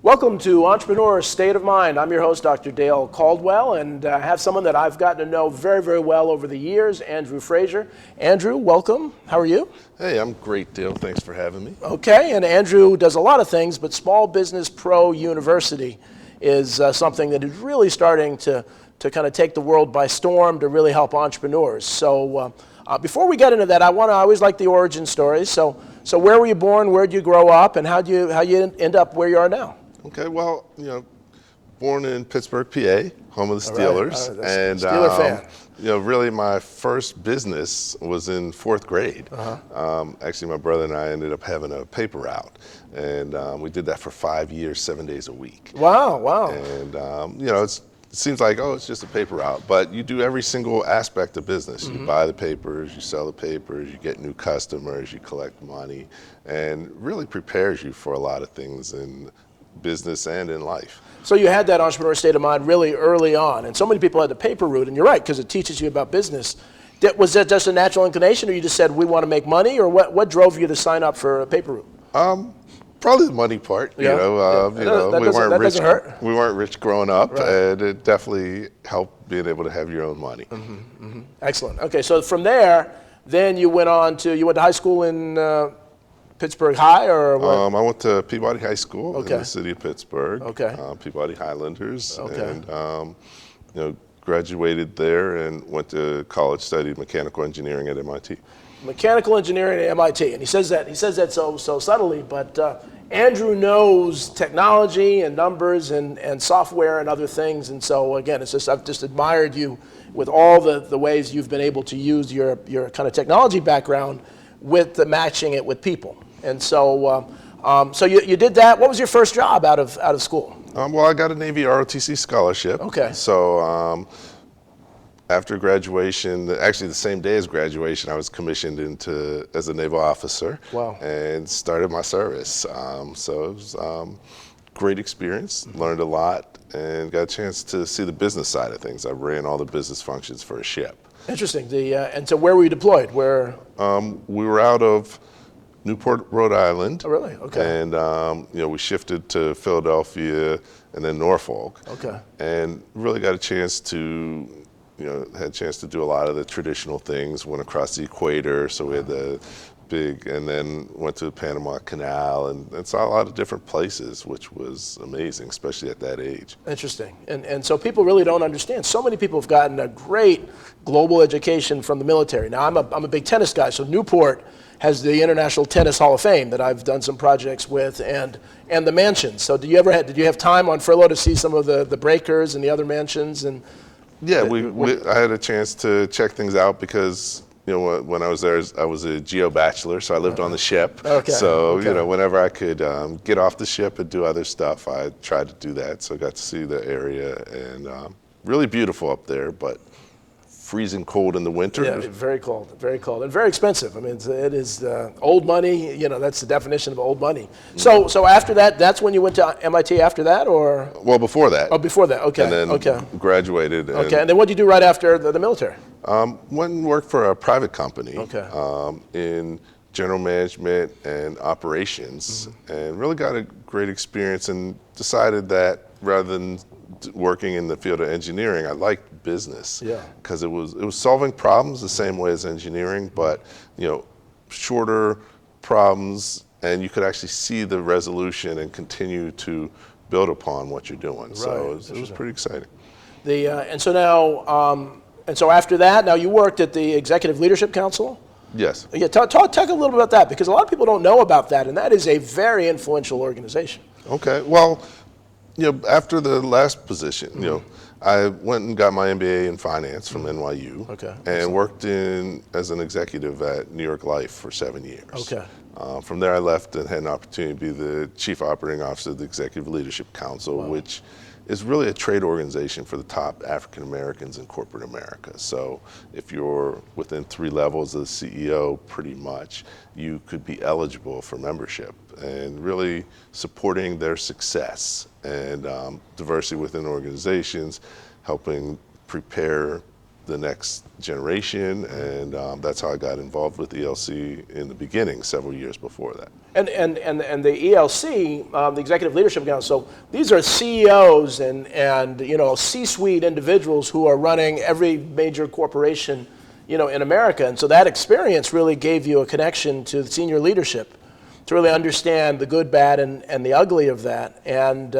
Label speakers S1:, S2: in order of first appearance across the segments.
S1: Welcome to Entrepreneur State of Mind. I'm your host, Dr. Dale Caldwell, and I have someone that I've gotten to know very, very well over the years, Andrew Frazier. Andrew, welcome. How are you?
S2: Hey, I'm great, Dale. Thanks for having me.
S1: Okay, and Andrew does a lot of things, but Small Business Pro University is something that is really starting to kind of take the world by storm to really help entrepreneurs. So before we get into that, I always like the origin stories. So where were you born, where did you grow up, and how you end up where you are now?
S2: Okay, well, born in Pittsburgh, PA, home of the Steelers,
S1: and Steeler fan.
S2: Really my first business was in fourth grade. Actually, my brother and I ended up having a paper route, and we did that for 5 years, 7 days a week.
S1: Wow.
S2: And it seems like, it's just a paper route, but you do every single aspect of business. You buy the papers, you sell the papers, you get new customers, you collect money, and really prepares you for a lot of things in business and in life.
S1: So you had that entrepreneur state of mind really early on, and so many people had the paper route, and you're right, because it teaches you about business. Was that just a natural inclination, or you just said, we want to make money, or what drove you to sign up for a paper route?
S2: Probably the money part. We weren't rich.
S1: Hurt.
S2: We weren't rich growing up,
S1: right.
S2: And it definitely helped being able to have your own money.
S1: Excellent. Okay, so from there, then you went to high school in Pittsburgh High, or what?
S2: I went to Peabody High School in the city of Pittsburgh. Peabody Highlanders, and graduated there and went to college, studied mechanical engineering at MIT.
S1: Mechanical engineering at MIT, and he says that so subtly, but Andrew knows technology and numbers and software and other things, and so again, I've just admired you with all the ways you've been able to use your kind of technology background with matching it with people. And so you did that. What was your first job out of school?
S2: Well, I got a Navy ROTC scholarship.
S1: Okay.
S2: So after graduation, actually the same day as graduation, I was commissioned as a naval officer.
S1: Wow.
S2: And started my service. So it was great experience, learned a lot, and got a chance to see the business side of things. I ran all the business functions for a ship. Interesting.
S1: And so where were you deployed? Where?
S2: We were out of Newport, Rhode Island.
S1: Oh, really? Okay.
S2: And we shifted to Philadelphia and then Norfolk.
S1: Okay.
S2: And really got a chance to, had a chance to do a lot of the traditional things. Went across the equator, so we had the and then went to the Panama Canal and saw a lot of different places, which was amazing, especially at that age.
S1: Interesting. And so people really don't understand. So many people have gotten a great global education from the military. Now, I'm a big tennis guy, so Newport has the International Tennis Hall of Fame that I've done some projects with, and the mansions. So did you have time on furlough to see some of the breakers and the other mansions? And
S2: yeah, I had a chance to check things out because when I was there, I was a geo bachelor, so I lived on the ship.
S1: Okay.
S2: So whenever I could get off the ship and do other stuff, I tried to do that. So I got to see the area, and really beautiful up there, but freezing cold in the winter.
S1: Yeah, very cold, and very expensive. I mean, it is old money. That's the definition of old money. So after that, that's when you went to MIT. After that, or?
S2: Well, before that.
S1: Oh, before that. Okay.
S2: And then graduated.
S1: And then what did you do right after the military?
S2: Went and worked for a private company.
S1: Okay.
S2: In general management and operations, and really got a great experience, and decided that rather than working in the field of engineering, I liked business.
S1: Yeah.
S2: Because it was solving problems the same way as engineering, but shorter problems, and you could actually see the resolution and continue to build upon what you're doing. Right. So it was pretty exciting.
S1: And so after that, now you worked at the Executive Leadership Council?
S2: Yes.
S1: Yeah, talk a little bit about that, because a lot of people don't know about that, and that is a very influential organization.
S2: Okay, well, after the last position, I went and got my MBA in finance from NYU.
S1: Okay.
S2: And worked as an executive at New York Life for 7 years.
S1: Okay.
S2: From there, I left and had an opportunity to be the Chief Operating Officer of the Executive Leadership Council, which is really a trade organization for the top African Americans in corporate America. So if you're within 3 levels of the CEO, pretty much, you could be eligible for membership, and really supporting their success and diversity within organizations, helping prepare the next generation, and that's how I got involved with ELC in the beginning, several years before that.
S1: And the ELC, the Executive Leadership Council, so these are CEOs and C-suite individuals who are running every major corporation, in America. And so that experience really gave you a connection to the senior leadership to really understand the good, bad, and the ugly of that. And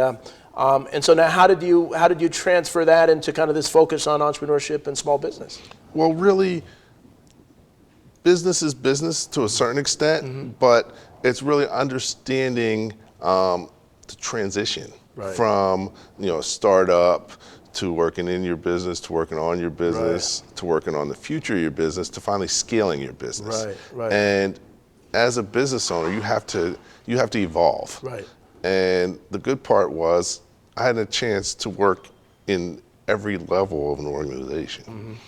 S1: so now, how did you transfer that into kind of this focus on entrepreneurship and small business?
S2: Well, really, business is business to a certain extent, but it's really understanding the transition from a startup to working in your business, to working on your business, to working on the future of your business, to finally scaling your business.
S1: Right.
S2: And as a business owner, you have to evolve.
S1: Right.
S2: And the good part was I had a chance to work in every level of an organization,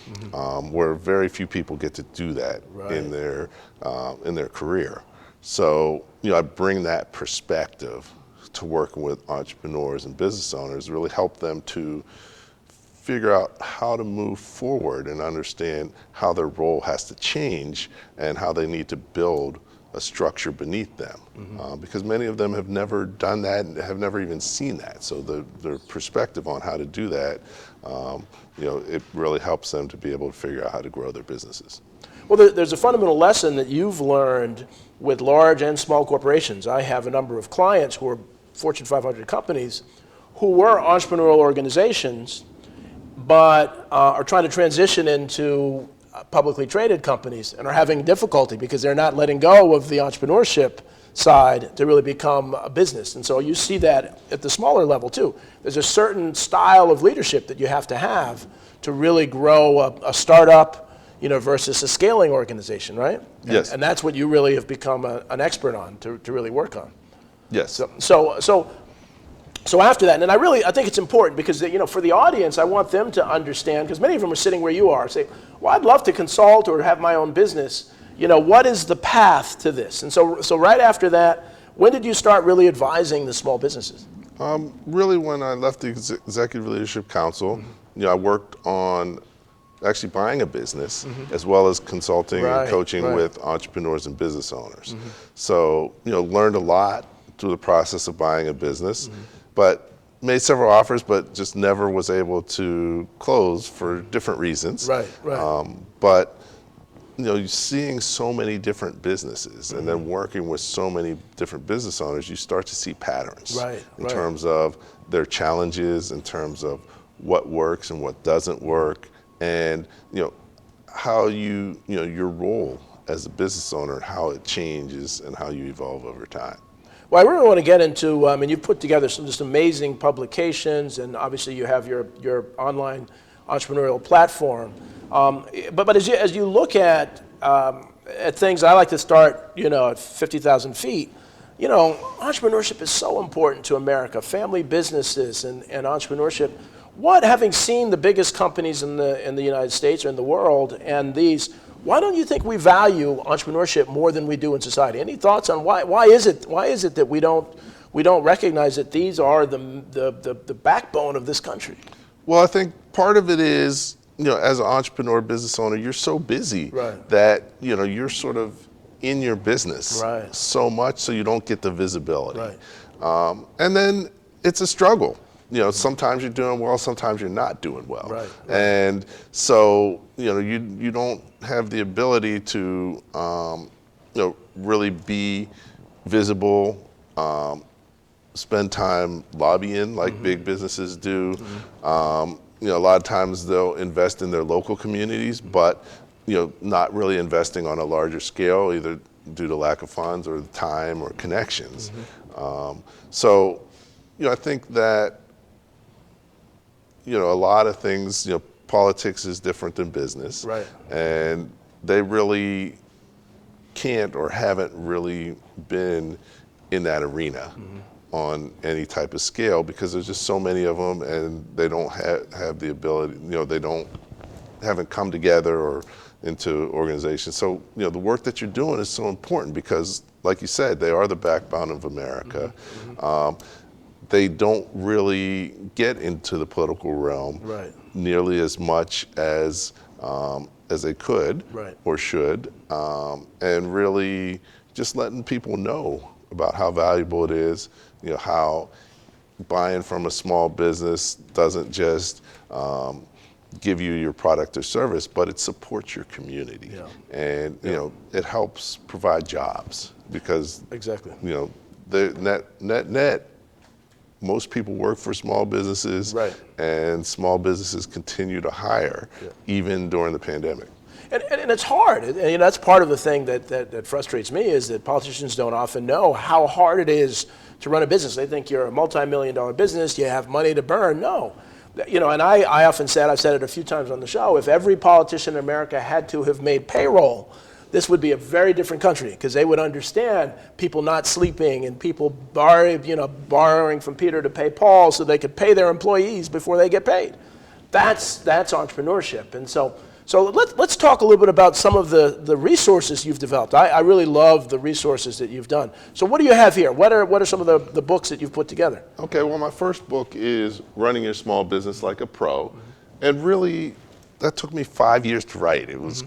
S2: where very few people get to do that in their career. So I bring that perspective to working with entrepreneurs and business owners, really help them to figure out how to move forward and understand how their role has to change and how they need to build a structure beneath them, because many of them have never done that and have never even seen that. So their perspective on how to do that, it really helps them to be able to figure out how to grow their businesses.
S1: Well, there's a fundamental lesson that you've learned with large and small corporations. I have a number of clients who are Fortune 500 companies who were entrepreneurial organizations, but are trying to transition into publicly traded companies and are having difficulty because they're not letting go of the entrepreneurship side to really become a business. And so you see that at the smaller level too. There's a certain style of leadership that you have to really grow a startup, versus a scaling organization, right?
S2: Yes.
S1: And that's what you really have become an expert on to really work on.
S2: Yes.
S1: So after that, and I think it's important because for the audience, I want them to understand, because many of them are sitting where you are, say, well, I'd love to consult or have my own business. What is the path to this? And so right after that, when did you start really advising the small businesses?
S2: Really, when I left the Executive Leadership Council, I worked on actually buying a business as well as consulting and coaching with entrepreneurs and business owners. So, learned a lot through the process of buying a business, but made several offers, but just never was able to close for different reasons. But seeing so many different businesses and then working with so many different business owners, you start to see patterns in terms of their challenges, in terms of what works and what doesn't work, and how your role as a business owner, how it changes and how you evolve over time.
S1: Well, I really want to get into, you've put together some just amazing publications, and obviously you have your online entrepreneurial platform. But as you look at things, I like to start, at 50,000 feet. Entrepreneurship is so important to America, family businesses and entrepreneurship. Having seen the biggest companies in the United States or in the world, and why don't you think we value entrepreneurship more than we do in society? Any thoughts on why is it that we don't recognize that these are the backbone of this country?
S2: Well, I think part of it is, as an entrepreneur, business owner, you're so busy that you're sort of in your business so much, so you don't get the visibility. And then it's a struggle. Sometimes you're doing well, sometimes you're not doing well. And so, you don't have the ability to, really be visible, spend time lobbying like big businesses do. A lot of times they'll invest in their local communities, but, not really investing on a larger scale, either due to lack of funds or time or connections. So, I think that, a lot of things, politics is different than business. And they really can't or haven't really been in that arena on any type of scale because there's just so many of them and they don't have the ability, haven't come together or into organizations. So, the work that you're doing is so important because, like you said, they are the backbone of America. They don't really get into the political realm nearly as much as as they could
S1: Right.
S2: or should, and really just letting people know about how valuable it is, how buying from a small business doesn't just give you your product or service, but it supports your community.
S1: Yeah.
S2: And it helps provide jobs because
S1: Exactly.
S2: the net most people work for small businesses,
S1: Right.
S2: and small businesses continue to hire even during the pandemic.
S1: And it's hard. And that's part of the thing that frustrates me is that politicians don't often know how hard it is to run a business. They think you're a multi-million-dollar business, you have money to burn. No. And I often said, I've said it a few times on the show, if every politician in America had to have made payroll, this would be a very different country because they would understand people not sleeping and people borrowing from Peter to pay Paul so they could pay their employees before they get paid. That's entrepreneurship. And so let's talk a little bit about some of the resources you've developed. I really love the resources that you've done. So what do you have here? What are some of the books that you've put together?
S2: Okay, well, my first book is Running Your Small Business Like a Pro. And really, that took me 5 years to write. It was,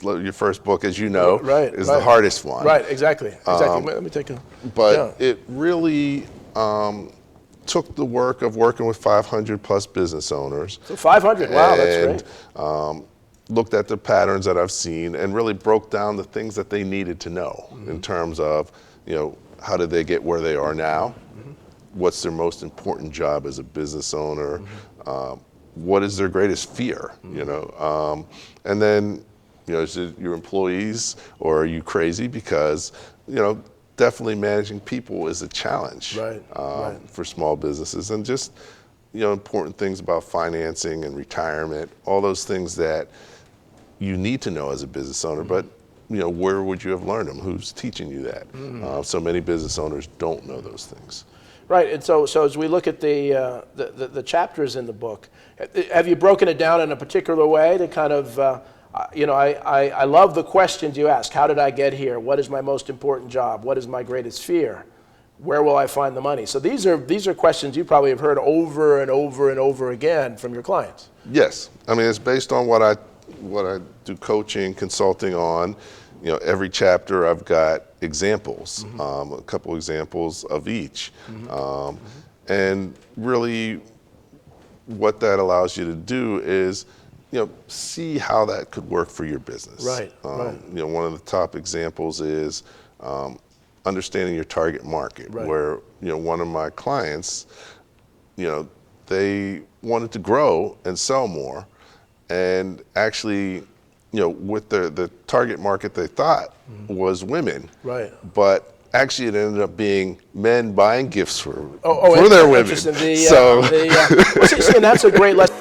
S2: your first book, as you know, is the hardest one.
S1: Right, exactly. Let me take a...
S2: But it really took the work of working with 500 plus business owners.
S1: So 500, wow, that's
S2: great. Looked at the patterns that I've seen and really broke down the things that they needed to know in terms of, how did they get where they are now? What's their most important job as a business owner? What is their greatest fear? And then, is it your employees or are you crazy? Because, definitely managing people is a challenge for small businesses, and just, important things about financing and retirement, all those things that you need to know as a business owner, but where would you have learned them? Who's teaching you that? So many business owners don't know those things.
S1: Right, and so as we look at the chapters in the book, have you broken it down in a particular way to kind of, I love the questions you ask. How did I get here? What is my most important job? What is my greatest fear? Where will I find the money? So these are questions you probably have heard over and over and over again from your clients.
S2: Yes, I mean, it's based on what I do coaching, consulting on. Every chapter I've got examples, a couple examples of each. And really what that allows you to do is, see how that could work for your business.
S1: Right.
S2: One of the top examples is understanding your target market, where, one of my clients, they wanted to grow and sell more, and actually, with the target market they thought was women. Right. But actually it ended up being men buying gifts for their women.
S1: And that's a great lesson.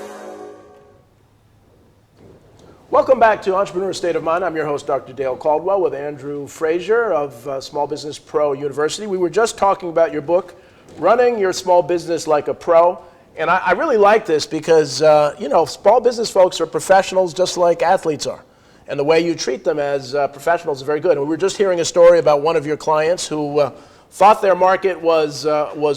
S1: Welcome back to Entrepreneur State of Mind. I'm your host, Dr. Dale Caldwell, with Andrew Frazier of Small Business Pro University. We were just talking about your book, Running Your Small Business Like a Pro. And I really like this because, small business folks are professionals just like athletes are. And the way you treat them as professionals is very good. And we were just hearing a story about one of your clients who thought their market was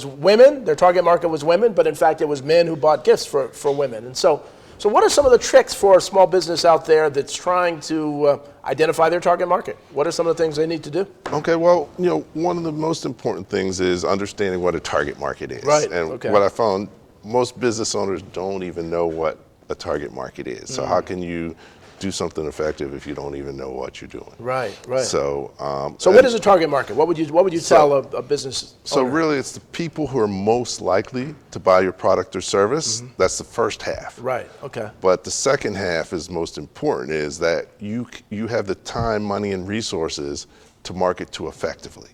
S1: women, their target market was women, but in fact it was men who bought gifts for women. And so what are some of the tricks for a small business out there that's trying to identify their target market? What are some of the things they need to do?
S2: Okay, well, one of the most important things is understanding what a target market is.
S1: Right,
S2: and
S1: okay.
S2: What I found, most business owners don't even know what a target market is. So how can you do something effective if you don't even know what you're doing?
S1: Right.
S2: So
S1: what is a target market? What would you tell a business owner?
S2: So really it's the people who are most likely to buy your product or service. That's the first half.
S1: Right, okay.
S2: But the second half is most important, is that you have the time, money, and resources to market to effectively.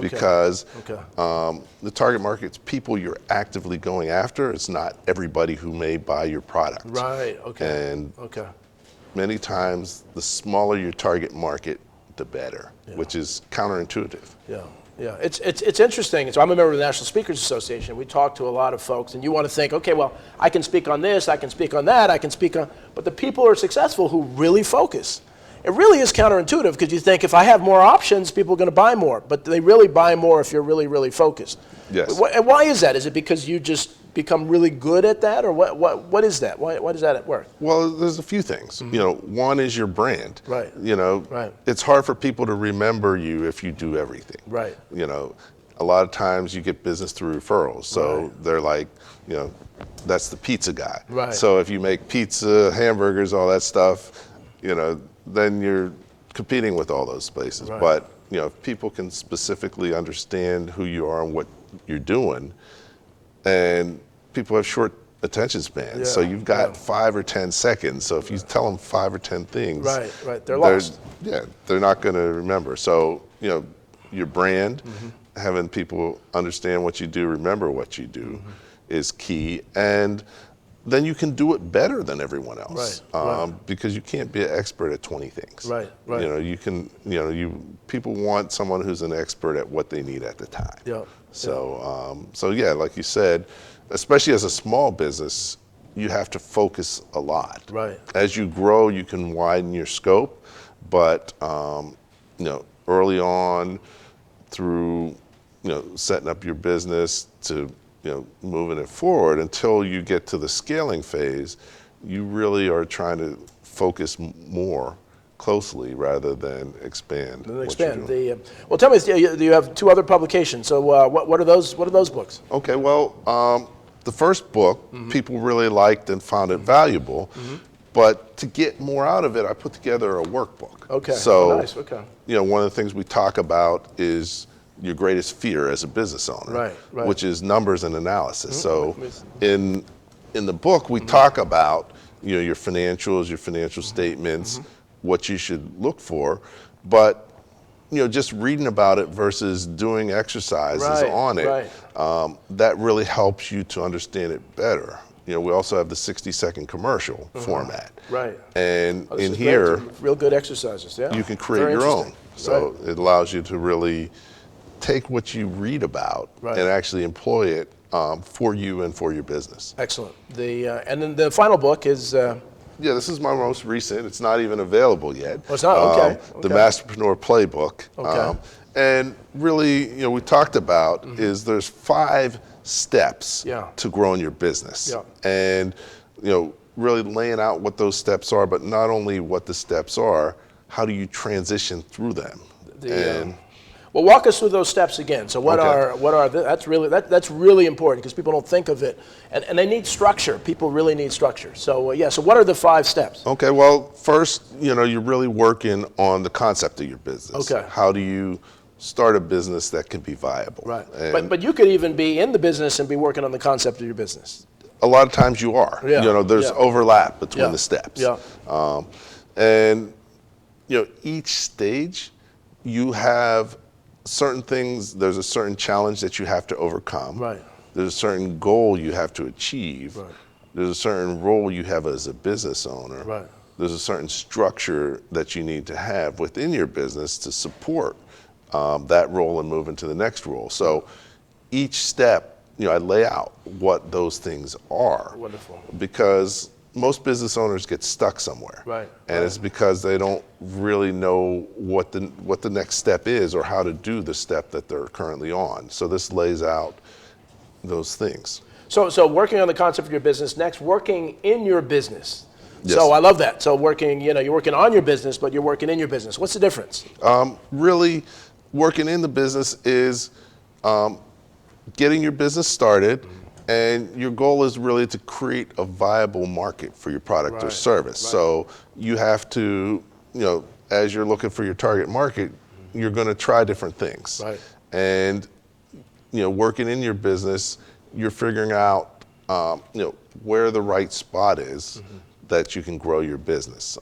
S2: Because the target market's people you're actively going after. It's not everybody who may buy your product.
S1: Right, okay.
S2: And many times the smaller your target market, the better, which is counterintuitive.
S1: Yeah, it's interesting. So I'm a member of the National Speakers Association. We talk to a lot of folks, and you want to think, okay, well, I can speak on this, I can speak on that, I can speak on, but the people who are successful who really focus. it really is counterintuitive because you think if I have more options, people are going to buy more. But they really buy more if you're really, really focused.
S2: Yes.
S1: And why is that? Is it because you just become really good at that, or what is that? Why does that work?
S2: Well, there's a few things. You know, one is your brand.
S1: Right.
S2: You know,
S1: Right.
S2: it's hard for people to remember you if you do everything.
S1: Right.
S2: You know, a lot of times you get business through referrals. So
S1: Right.
S2: they're like, you know, that's the pizza guy.
S1: Right.
S2: So if you make pizza, hamburgers, all that stuff, you know, then you're competing with all those places.
S1: Right.
S2: But, you know, if people can specifically understand who you are and what you're doing, and people have short attention spans.
S1: Yeah,
S2: So you've got
S1: yeah.
S2: 5 or 10 seconds. So if you tell them 5 or 10 things,
S1: Right. They're lost.
S2: they're not going to remember. So, you know, your brand, having people understand what you do, remember what you do is key. And then you can do it better than everyone else.
S1: Right.
S2: Because you can't be an expert at 20 things.
S1: Right.
S2: You know, you can, you know, people want someone who's an expert at what they need at the time.
S1: Yeah.
S2: So yeah, like you said, especially as a small business, you have to focus a lot.
S1: Right.
S2: As you grow, you can widen your scope, but you know, early on, through setting up your business to moving it forward until you get to the scaling phase, you really are trying to focus more closely rather than expand. What you're doing.
S1: Well, tell me, you have 2 other publications. So what are those? What are those books?
S2: Okay, well, the first book people really liked and found it valuable, but to get more out of it, I put together a workbook.
S1: Okay.
S2: So,
S1: Nice. Okay.
S2: one of the things we talk about is your greatest fear as a business owner,
S1: Right.
S2: which is numbers and analysis. So, in the book, we talk about your financials, your financial statements, what you should look for, but just reading about it versus doing exercises on it, that really helps you to understand it better. We also have the 60-second commercial format.
S1: Right.
S2: And
S1: This
S2: in
S1: is
S2: here,
S1: great. Real good exercises. Yeah.
S2: you can create
S1: Very
S2: your own.
S1: interesting.
S2: So it allows you to really take what you read about and actually employ it for you and for your business.
S1: Excellent. And then the final book is.
S2: Yeah, this is my most recent. It's not even available yet.
S1: Oh, it's not? Okay.
S2: The Masterpreneur Playbook.
S1: Okay.
S2: And really, we talked about is there's 5 steps to growing your business.
S1: Yeah.
S2: And, really laying out what those steps are, but not only what the steps are, how do you transition through them?
S1: Well, walk us through those steps again. So that's really important because people don't think of it, and they need structure. People really need structure. So so what are the 5 steps?
S2: Okay, well, first, you're really working on the concept of your business.
S1: Okay.
S2: How do you start a business that can be viable?
S1: Right.
S2: And
S1: But you could even be in the business and be working on the concept of your business.
S2: a lot of times you are.
S1: Yeah.
S2: There's overlap between the steps.
S1: Yeah.
S2: And each stage, you have certain things. There's a certain challenge that you have to overcome.
S1: Right.
S2: There's a certain goal you have to achieve.
S1: Right.
S2: There's a certain role you have as a business owner.
S1: Right.
S2: There's a certain structure that you need to have within your business to support that role and move into the next role. So each step, I lay out what those things are.
S1: Wonderful.
S2: Because most business owners get stuck somewhere.
S1: Right.
S2: And it's because they don't really know what the next step is or how to do the step that they're currently on. So this lays out those things.
S1: So working on the concept of your business, next working in your business.
S2: Yes.
S1: So I love that. So working, you're working on your business, but you're working in your business. What's the difference?
S2: Really, working in the business is getting your business started, and your goal is really to create a viable market for your product or service. So you have to, as you're looking for your target market, you're going to try different things.
S1: Right.
S2: And, working in your business, you're figuring out, where the right spot is that you can grow your business,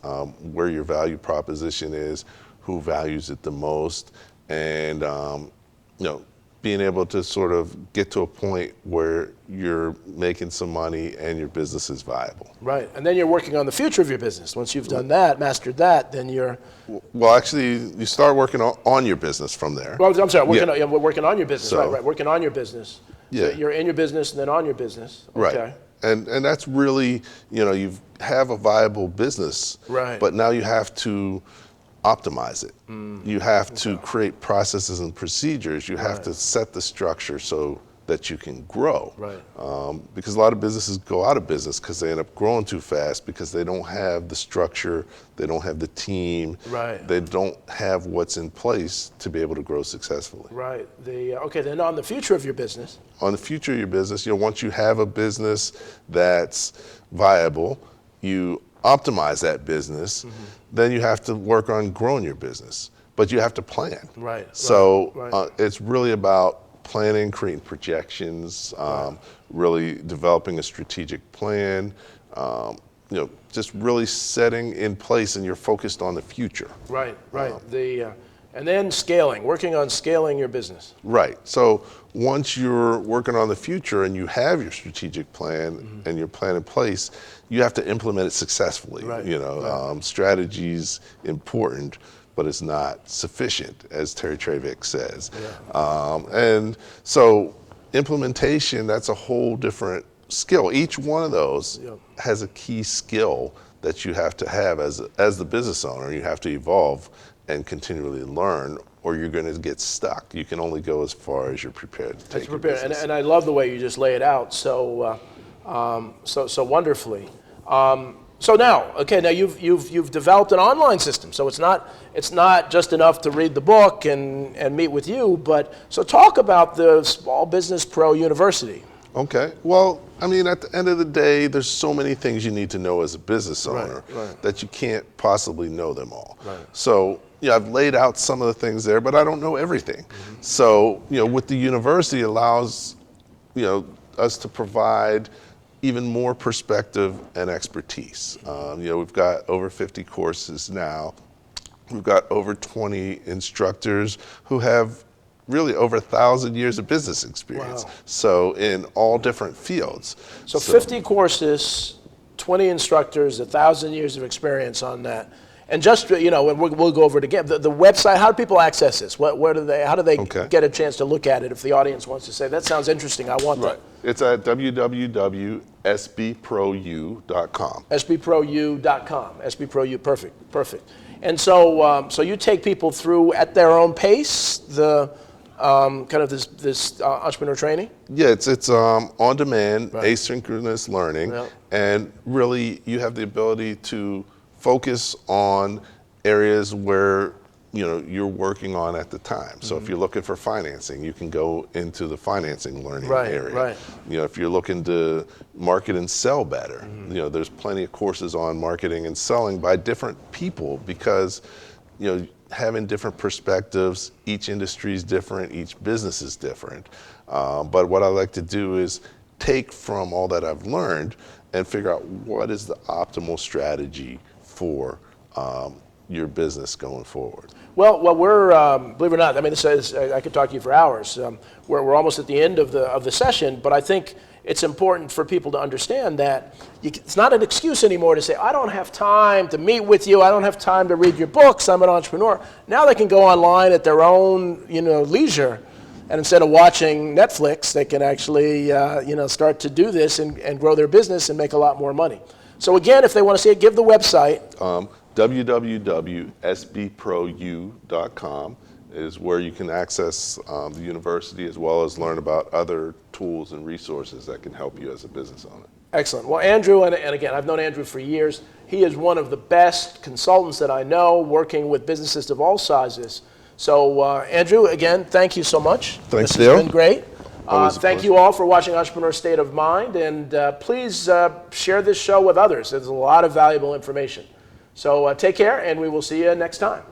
S2: where your value proposition is, who values it the most, and, being able to sort of get to a point where you're making some money and your business is viable.
S1: Right. And then you're working on the future of your business. Once you've done that, mastered that, then you're...
S2: Well, actually, you start working on your business from there.
S1: Well, I'm sorry, working on your business.
S2: So,
S1: right, working on your business.
S2: Yeah.
S1: So you're in your business and then on your business. Okay.
S2: Right. And that's really, you have a viable business.
S1: Right.
S2: But now you have to optimize it. You have to create processes and procedures. You have to set the structure so that you can grow.
S1: Right.
S2: Because a lot of businesses go out of business because they end up growing too fast because they don't have the structure, they don't have the team,
S1: Right.
S2: they don't have what's in place to be able to grow successfully.
S1: Right. Okay, then on the future of your business.
S2: On the future of your business, once you have a business that's viable, you optimize that business, then you have to work on growing your business. But you have to plan.
S1: Right.
S2: So
S1: right.
S2: it's really about planning, creating projections, really developing a strategic plan, just really setting in place, and you're focused on the future.
S1: Right. And then working on scaling your business.
S2: Right. So once you're working on the future and you have your strategic plan and your plan in place, you have to implement it successfully.
S1: Right.
S2: Strategy's important, but it's not sufficient, as Terry Trevick says.
S1: Yeah.
S2: And so implementation, that's a whole different skill. Each one of those has a key skill that you have to have as the business owner. You have to evolve and continually learn, or you're going to get stuck. You can only go as far as you're prepared to take your business.
S1: And I love the way you just lay it out so wonderfully. So now you've developed an online system. So it's not just enough to read the book and meet with you, but so talk about the Small Business Pro University.
S2: Okay. Well, I mean, at the end of the day, there's so many things you need to know as a business owner that you can't possibly know them all.
S1: Right.
S2: So, I've laid out some of the things there, but I don't know everything. So, with the university, it allows, us to provide even more perspective and expertise. We've got over 50 courses now. We've got over 20 instructors who have really over 1,000 years of business experience.
S1: Wow.
S2: So in all different fields.
S1: So 50 courses, 20 instructors, 1,000 years of experience on that. And just, and we'll go over it again. The website, how do people access this? How do they get a chance to look at it if the audience wants to say, that sounds interesting, I want that?
S2: It's at www.sbprou.com.
S1: sbprou.com. sbprou, perfect. And so you take people through at their own pace, the kind of this entrepreneur training?
S2: Yeah, it's on demand, asynchronous learning, and really you have the ability to focus on areas where you're working on at the time. So if you're looking for financing, you can go into the financing learning area.
S1: Right.
S2: If you're looking to market and sell better, there's plenty of courses on marketing and selling by different people because having different perspectives, each industry is different, each business is different. But what I like to do is take from all that I've learned and figure out what is the optimal strategy for your business going forward.
S1: Well, we're believe it or not. I mean, I could talk to you for hours. We're almost at the end of the session, but I think it's important for people to understand that it's not an excuse anymore to say, I don't have time to meet with you. I don't have time to read your books. I'm an entrepreneur. Now they can go online at their own leisure, and instead of watching Netflix, they can actually start to do this and grow their business and make a lot more money. So again, if they want to see it, give the website.
S2: www.sbprou.com is where you can access the university as well as learn about other tools and resources that can help you as a business owner.
S1: Excellent. Well, Andrew, and again, I've known Andrew for years. He is one of the best consultants that I know, working with businesses of all sizes. So, Andrew, again, thank you so much.
S2: Thanks,
S1: This
S2: Dale.
S1: has been great. Thank
S2: pleasure.
S1: you all for watching Entrepreneur State of Mind, and please share this show with others. There's a lot of valuable information. So take care, and we will see you next time.